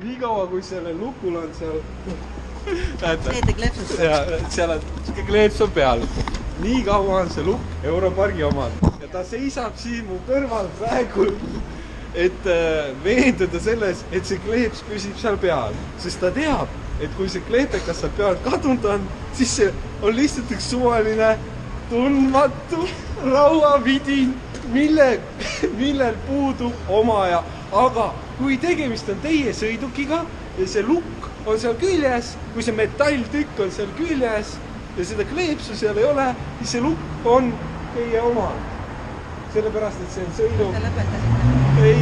nii kaua kui selle lukul on seal seal on siuke kleeps on peal. Nii kaua on see lukk Europargi omad ja ta seisab siin mu kõrval praegu, et veenduda selles, et see kleeps püsib seal peal, sest ta teab, et kui see kleepekas seal peal kadunud on, siis see on lihtsalt üks suvaline tundmatu rauavidin, millel puudub omaja. Aga kui tegemist on teie sõidukiga ja see lukk on seal küljes, kui see metalltükk on seal küljes ja seda kleepsu seal ei ole, siis see lukk on teie oma. Sellepärast, et see on sõidu. Te lõpetasite? Ei,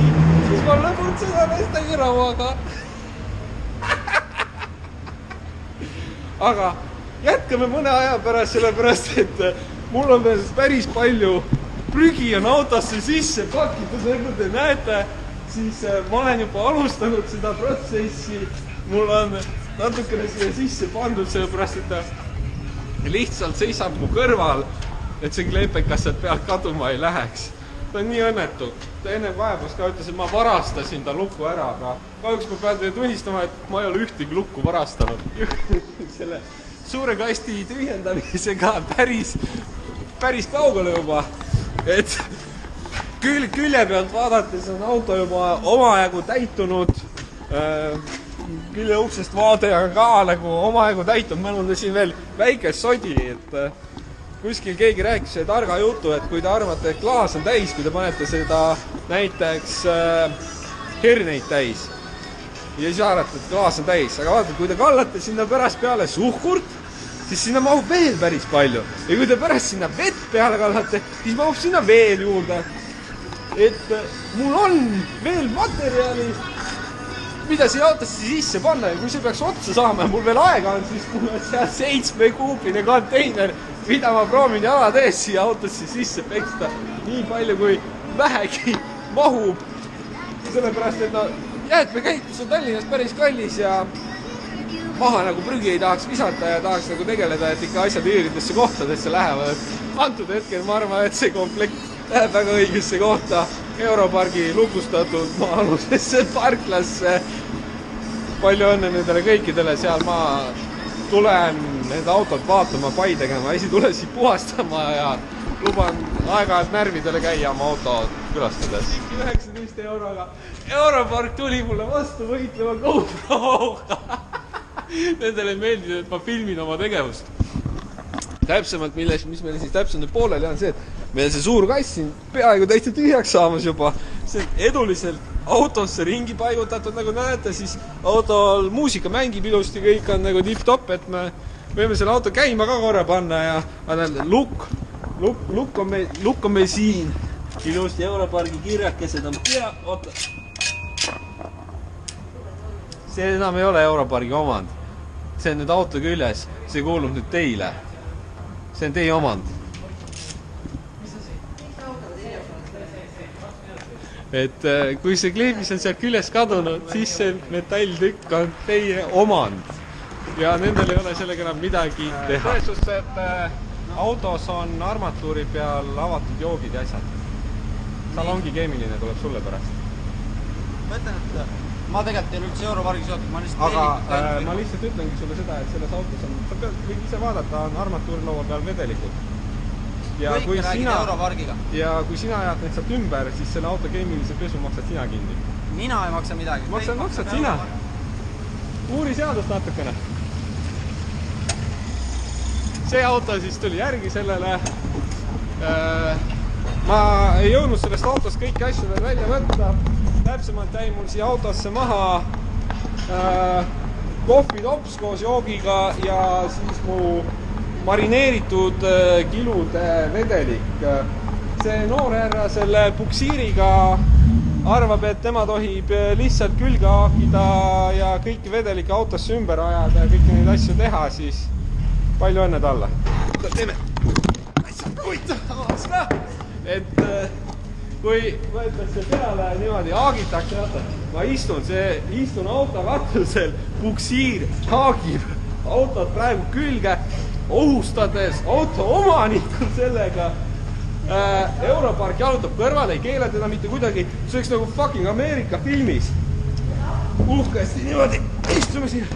siis ma lõpun seda nästagi rauaga. Aga jätkame mõne aja pärast, sellepärast, et mul on päris palju prügi on autosse sisse pakitud, nagu te näete, siis ma olen juba alustanud seda protsessi. Mul on natukene siia sisse pandud, sellepärast, et ta lihtsalt seisab mu kõrval, et see kleepekas sealt pealt kaduma ei läheks. Ta on nii õnnetu. Ta enne vahepas ka ütles, et ma varastasin ta lukku ära, aga kahjuks ma pean teile tunnistama, et ma ei ole ühtegi lukku varastanud. Selle suure kasti tühjendamisega päris kaugele juba. Et külje pealt vaadates on auto juba omajagu täitunud. Külje uksest vaade on ka nagu omajagu täitunud. Meil on siin veel väike sodi, et kuskil keegi rääkis targa jutu, et kui te arvate, et klaas on täis, kui te panete seda näiteks herneid täis ja siis arvate, et klaas on täis, aga vaadake, kui te kallate sinna pärast peale suhkurt, siis sinna mahub veel päris palju ja kui te pärast sinna vett peale kallate, siis mahub sinna veel juurde. Et mul on veel materjali, mida siia autosse sisse panna ja kui see peaks otsa saama ja mul veel aega on, siis mul on seal 7-kuubine konteiner, mida ma proovin jalad ees siia autosse sisse peksta nii palju, kui vähegi mahub. Sellepärast, et jäätmekäitlus on Tallinnast päris kallis ja maha nagu prügi ei tahaks visata ja tahaks nagu tegeleda, et ikka asjad õigetesse kohtadesse lähevad. Antud hetkel ma arvan, et see komplekt läheb väga õigesse kohta Europargi lukustatud maa-alusesse parklasse. Palju õnne nendele kõikidele, seal ma tulen need autod vaatama, pai tegema, esi tule siit puhastama ja luban aeg-ajalt närvidele käia oma auto külastades. 19 euroga Europark tuli mulle vastu võitlema GoPro'ga. Nendele meeldib, et ma filmin oma tegevust. Täpsemalt, mis meil siis täpselt pooleli on see, et meil see suur kass siin peaaegu täitsa tühjaks saamas juba. See on eduliselt autosse ringi paigutatud, nagu näete, siis autol muusika mängib ilusti, kõik on nagu tipp-top, et me võime selle auto käima ka korra panna ja lukk on meil siin. Ilusti Europargi kirjakesed on oota. See enam ei ole Europargi omand. See on nüüd auto küljes, see kuulub nüüd teile. See on teie omand. Et kui see kleebis on sealt küljes kadunud, siis see metalltükk on teie omand. Ja nendel ei ole sellega enam midagi teha. Tõestus, et autos on armatuuri peal avatud joogid ja asjad. Salongi keemiline tuleb sulle pärast. Ma ütlen, et ma tegelikult ei ole üldse Europargi seotud. Aga ma lihtsalt ütlengi sulle seda, et selles autos on, sa võid ise vaadata, on armatuuri laua peal vedelikud. Ja kui sina ajad neid sealt ümber, siis selle auto keemilise pesu maksad sina kinni. Mina ei maksa midagi. Maksad sina. Uuri seadust natukene. See auto siis tuli järgi sellele. Ma ei jõudnud sellest autost kõiki asju veel välja võtta. Täpsemalt jäi mul siia autosse maha kohvitops koos joogiga ja siis mu marineeritud kilude vedelik. See noor härra selle puksiiriga arvab, et tema tohib lihtsalt külge haakida ja kõiki vedelike autosse ümber ajada ja kõiki neid asju teha, siis palju õnne talle. Teeme et kui võetakse peale niimoodi haagitakse, ma istun auto katusel, puksiir haagib autot praegu külge, ohustades auto omanikku sellega. Europark jalutab kõrval, ei keela teda mitte kuidagi, see oleks nagu fucking Ameerika filmis. uhkesti niimoodi istume siin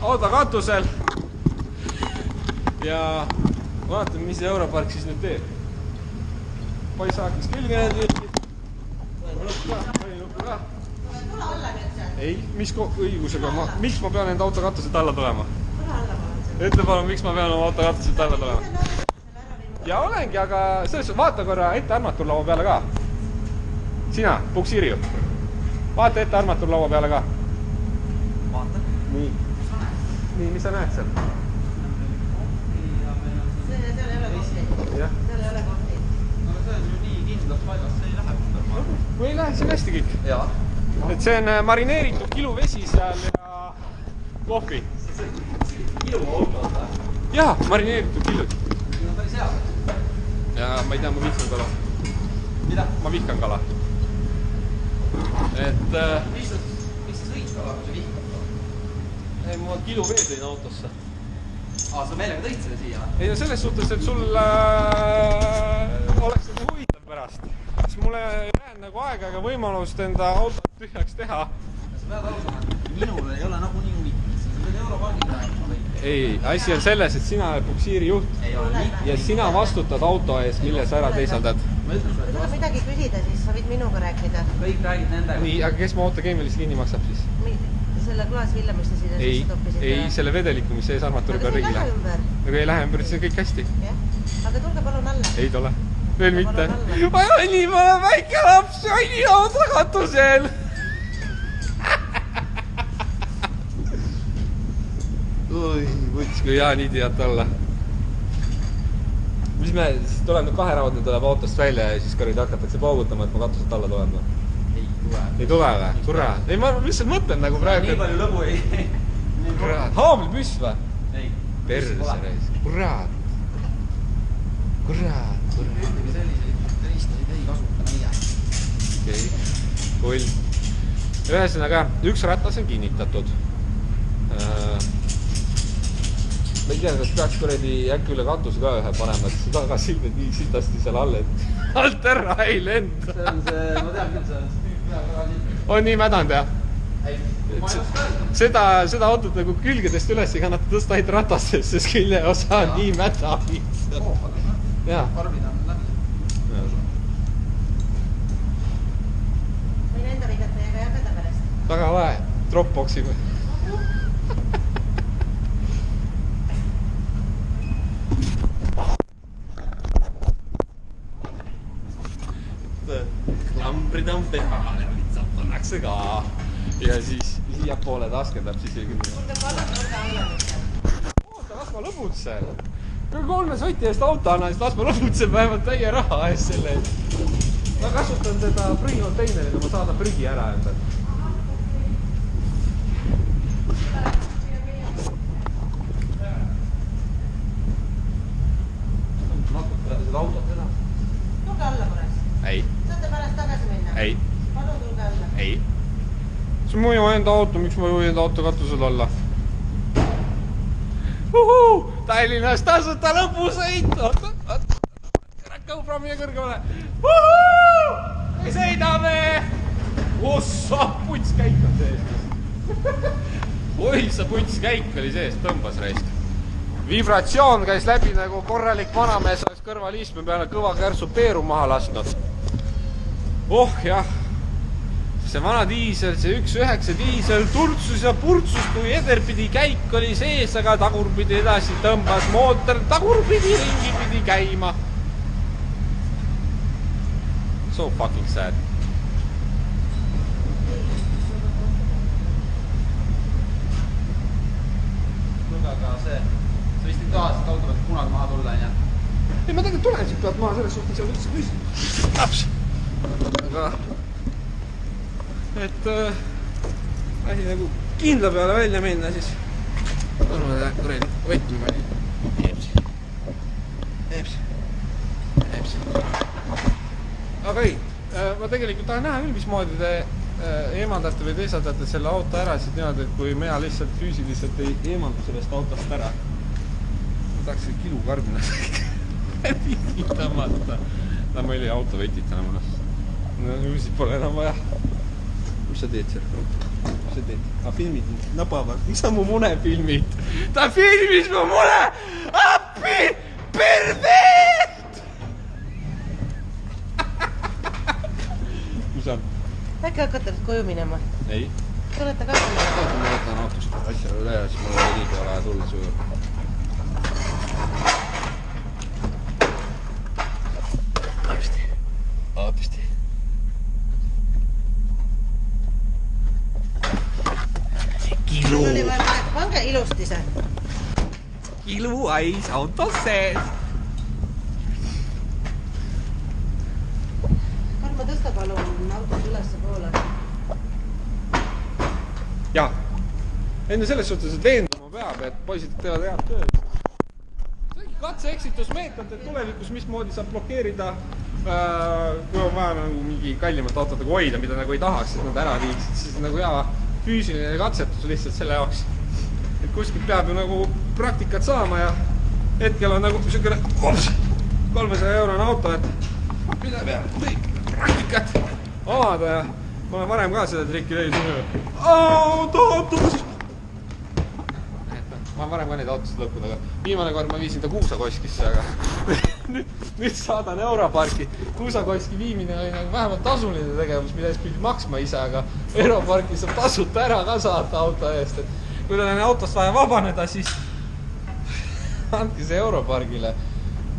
auto katusel ja vaatame, mis Europark siis nüüd teeb. Paisakis külge need paninuppu ka. Tule alla nüüd seal. Ei, mis õigusega miks ma pean enda auto katuselt alla tulema? Tule alla palun. Ütle palun, miks ma pean oma auto katuselt alla tulema? Ja olengi, aga selles vaata korra ette armaturlaua peale ka. Sina, Puksirju. Vaata ette armaturlaua peale ka. Vaata. Nii. Nii, mis sa näed seal? Seal ei ole kohti. Jah. Seal ei ole kohti. Aga see on ju nii kindlas paigas, see ei lähe. Või ei lähe, see on hästi kõik. Jaa. Et see on marineeritud kiluvesi seal ja kohvi. Kilu auto on. Jaa, marineeritud kilud. See on päris hea. Ja ma ei tea, ma vihkan kala. Mida? Ma vihkan kala. Et... Mis sa sõid kala, kui sa vihkad kala? Ei, ma kiluvee tõin autosse. Sa meelega tõid selle siia? Ei, selles suhtes, et sul oleks seda huvitav pärast. Siis mulle jäänud nagu aega ega võimalust enda autot tühjaks teha. Sa pead aru saama, et minul ei ole nagu nii huvitav. Sa pead Europargil rääkima kõik. Ei, asi on selles, et sina oled Puksiiri juht Ei ole nii. ja sina vastutad auto ees, mille sa ära teisaldad. Ma ütlen sulle, Kui tuleb midagi küsida, siis sa võid minuga rääkida. kõik räägid nendega. Nii, aga kes mu auto keemilisi kinni maksab siis? Selle klaasvilla, mis te sinna Ei, sisse toppisite. ei, selle vedeliku, mis sees armatuuri peal ringi läheb. Aga ei lähe ümber, siis on kõik hästi. Jah, aga tulge palun alla. Ei tule. Veel mitte. Palun Ma olen nii mõne väike laps, on nii auto katusel. Oi, võts, kui hea nii tead olla. Mis me, siis tuleb nüüd kaheraudne tuleb autost välja ja siis korridi hakatakse paugutama, et ma katuselt alla tulen. Ei tule. Ei tule või? Kurat. Ei, ma lihtsalt mõtlen nagu praegu. Nii palju lõbu ei. Kurat. Haamlipüss või? Ei. Perse reis. Kurat. Kurat. Ühtegi selliseid riistasid ei kasuta meie. Okei. Kull. Ühesõnaga, üks ratas on kinnitatud. Ma ei tea, kas peaks kuredi äkki üle katuse ka ühe panema, et see tagasilmed nii sitasti seal all, et alt ära ei lenda. See on see, ma tean küll, see on see tüüp peal väga liiv. On nii mädanud, jah? Ei, ma ei oska öelda. Seda autot nagu külgedest üles ei kannata tõsta ainult ratastest, sest küljeosa on nii mäda. Jaa. Farmid on läbi. Võin enda viidata ja ka jagada pärast. Väga vahe. Dropboxi. Klambrid lihtsalt pannakse ka. Ja siis siia poole ta askendab siis õigem. Tulge palun, tulge alla nüüd seal. Oota, las ma lõbutsen. Kui 3 soti eest auto annan, siis las ma lõbutsen vähemalt täie raha eest selle eest. Ma kasutan seda prügikonteinerit, ma saadan prügi ära endal. Natuke seda autot edasi. Tulge alla korraks. Ei. Saate pärast tagasi minna? Ei. Palun tulge alla. Ei. See on mu enda auto, miks ma juhin enda auto katusel alla? Tallinnas tasuta lõpusõit! GoPro-mi kõrgemale! Me sõidame! Ossa, putskäik on sees! Oi, sa putskäik oli sees, tõmbas raisk. Vibratsioon käis läbi nagu korralik vanamees oleks kõrvaliistme peale kõva kärsu peeru maha lasknud. Oh jah, see vana diisel, see 1.9 diisel turtsus ja purtsus, kui ederpidi käik oli sees, aga tagurpidi edasi tõmbas mootor tagurpidi ringi pidi käima. So fucking sad. Kuule, aga see, sa vist ei taha seda auto pealt kunagi maha tulla, on jah? Ei, ma tegelikult tulen siit pealt maha, selles suhtes seal üldse püsi. Laps. Aga... Et asi nagu kindla peale välja minna, siis... Arvada, kuredi, võtme ma nii. Eepsi. Aga ei, ma tegelikult tahan näha küll, mismoodi te eemaldate või teisaldate selle auto ära, siis niimoodi, et kui mina lihtsalt füüsiliselt ei eemalda sellest autost ära. Ma tahaks see kilukarbina viitamata. Ta meil ei auto vetitana mõnes. No, nüüd pole enam vaja. Mis sa teed seal? Mis sa teed? Filmid napavad. Miks sa mu mune filmid? Ta filmis mu mune! Appi! Pervert! Mis on? Äkki hakkate nüüd koju minema? Ei. Tulete ka minema? Ma võtan autost asja üle ja siis mul oli liiga vaja tulla su juurde. Aapsti. Kilu. Pange ilusti see. Kilu ais autos sees. Karma, tõsta palun autos ülesse poole. Jaa. Enne selles suhtes, et veenduma peab, et poisid teevad head tööd. See ongi katse-eksitusmeetod, et tulevikus mismoodi saab blokeerida, kui on vaja nagu mingi kallimat autodega hoida, mida nagu ei tahaks, et nad ära liiksid, siis nagu hea füüsiline katsetus lihtsalt selle jaoks. Et kuskilt peab ju nagu praktikat saama ja hetkel on nagu niisugune 300 eurone auto, et mida peab praktikat omada ja ma olen varem ka seda trikki teinud. Autos! Ma olen varem ka neid autosid lõppunud, aga viimane kord ma viisin ta Kuusakoskisse, aga nüüd saadan Europarki. Kuusakoski viimine oli nagu vähemalt tasuline tegevus, mida eest pidi maksma ise, aga Europarki saab tasuta ära ka saata auto eest. Et kui teil on autost vaja vabaneda, siis andke see Europargile.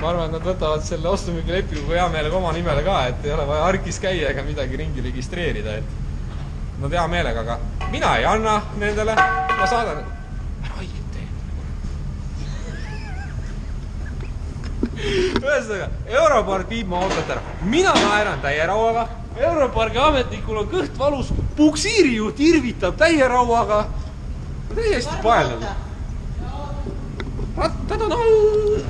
Ma arvan, et nad võtavad selle ostumüügilepingu hea meelega oma nimele ka, et ei ole vaja arkis käia ega midagi ringi registreerida. Et nad hea meelega, aga mina ei anna nendele, ma saadan. Ühesõnaga, Europark viib ma autot ära. Mina naeran täie rauaga. Europargi ametnikul on kõht valus. Puksiirijuht irvitab täie rauaga. Täiesti paelnud. Rattad on all.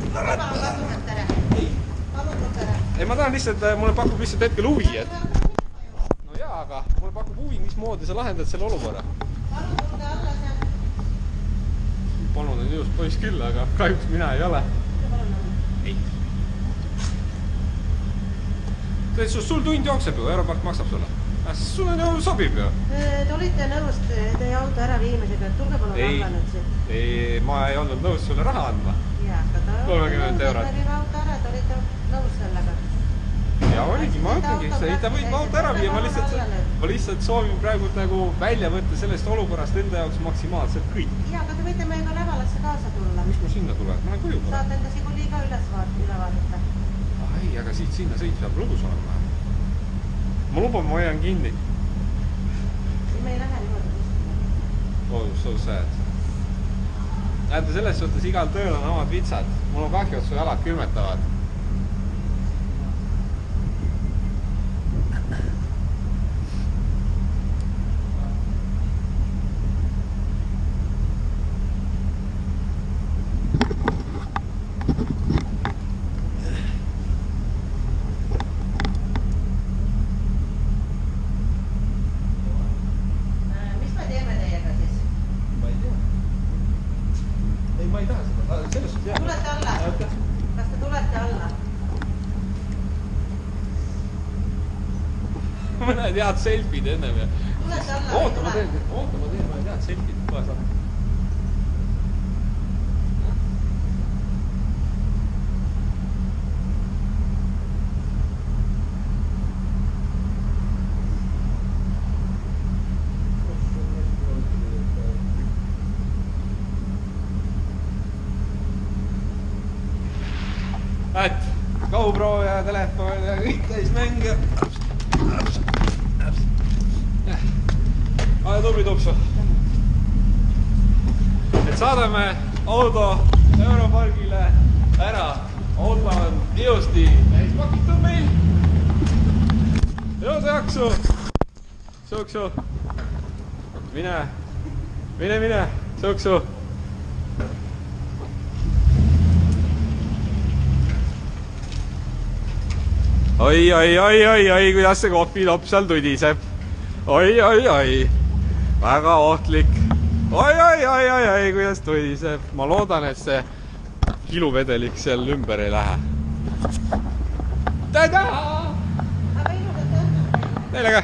Ei, ma tahan lihtsalt, mulle pakub lihtsalt hetkel huvi, et... No jaa, aga mulle pakub huvi, mismoodi sa lahendad selle olukorra. Palun on ilus poiss küll, aga kahjuks mina ei ole. Sul tund jookseb ju, Europark maksab sulle. Sulle ju sobib ju. Te olite nõus teie auto ära viimisega, et tulge palun alla nüüd siit. Ei, ma ei olnud nõus sulle raha andma. 30 eurot. Te olite nõus sellega. Ja oligi, ma ütlengi, ta võib auto ära viia, ma lihtsalt soovin praegu nagu välja võtta sellest olukorrast enda jaoks maksimaalselt kõik. Jaa, aga te võite meiega Rävalasse kaasa tulla. Mis ma sinna tulen? Ma olen koju pole. Saate enda Siguli ka üle vaadata. Ei, aga siit sinna sõit peab lõbus olema. Ma luban, ma hoian kinni. Me ei lähe niimoodi kuskile. Oh, so sad. Näete, selles suhtes igal tööl on omad vitsad. Mul on kahju, et su jalad külmetavad. Ma ei taha seda, sellest on teada. Tulete alla? Kas te tulete alla? Ma näed head selfid ennem ja... Tulete alla? Oota, ma teen head selfid. Kohe saab. Et GoPro ja telefon ja kõik täis mänge. Aja tubli tupsu. Et saadame auto Europargile ära. Auto on ilusti täis pakitud meil. Jõudu jaksu. Suksu. Mine. Suksu. Oi, kuidas see kohvilopp seal tudiseb. Oi, väga ohtlik. Oi, kuidas tudiseb. Ma loodan, et see kiluvedelik seal ümber ei lähe. Tada! Teile ka!